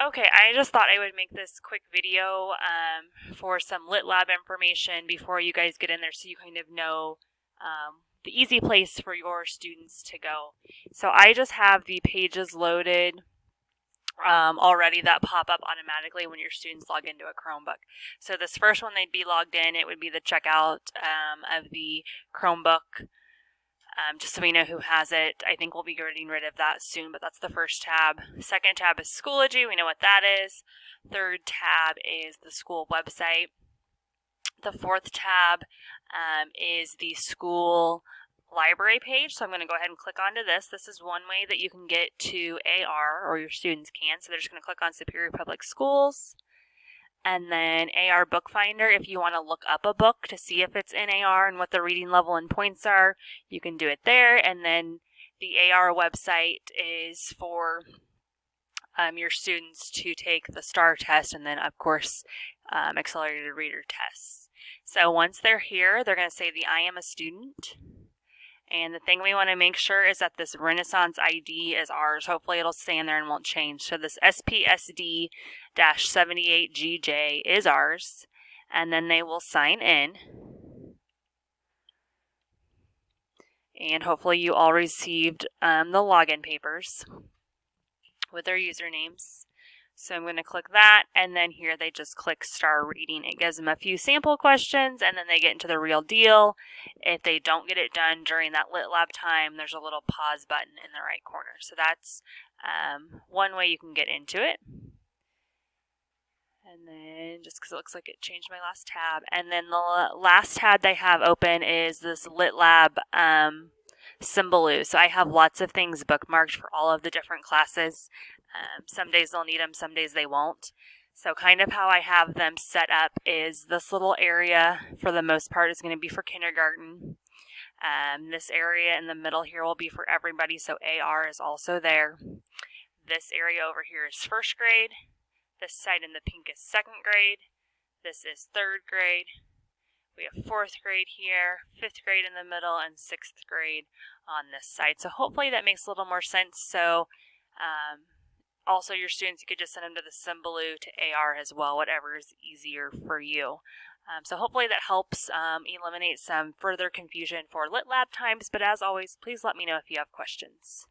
Okay, I just thought I would make this quick video for some Lit Lab information before you guys get in there so you kind of know the easy place for your students to go. So I just have the pages loaded already that pop up automatically when your students log into a Chromebook. So this first one they'd be logged in, it would be the checkout of the Chromebook. Just so we know who has it. I think we'll be getting rid of that soon, but that's the first tab. Second tab is Schoology. We know what that is. Third tab is the school website. The fourth tab is the school library page. So I'm going to go ahead and click onto this. This is one way that you can get to AR, or your students can. So they're just going to click on Superior Public Schools. And then AR Bookfinder, if you want to look up a book to see if it's in AR and what the reading level and points are, you can do it there. And then the AR website is for your students to take the STAR test and then, of course, accelerated reader tests. So once they're here, they're going to say the I am a student. And the thing we want to make sure is that this Renaissance ID is ours. Hopefully it'll stay in there and won't change. So this SPSD-78GJ is ours. And then they will sign in. And hopefully you all received the login papers with their usernames. So I'm going to click that, and then here they just click STAR reading. It gives them a few sample questions, and then they get into the real deal. If they don't get it done during that Lit Lab time, there's a little pause button in the right corner. So that's one way you can get into it. And then, just because it looks like it changed my last tab. And then the last tab they have open is this Lit Lab Symboloo. So I have lots of things bookmarked for all of the different classes. Some days they'll need them, some days they won't. So kind of how I have them set up is this little area, for the most part, is going to be for kindergarten. This area in the middle here will be for everybody, so AR is also there. This area over here is first grade. This side in the pink is second grade. This is third grade. We have fourth grade here, fifth grade in the middle, and sixth grade on this side. So hopefully that makes a little more sense. So also your students, you could just send them to the Symboloo to AR as well, whatever is easier for you. So hopefully that helps eliminate some further confusion for Lit Lab times. But as always, please let me know if you have questions.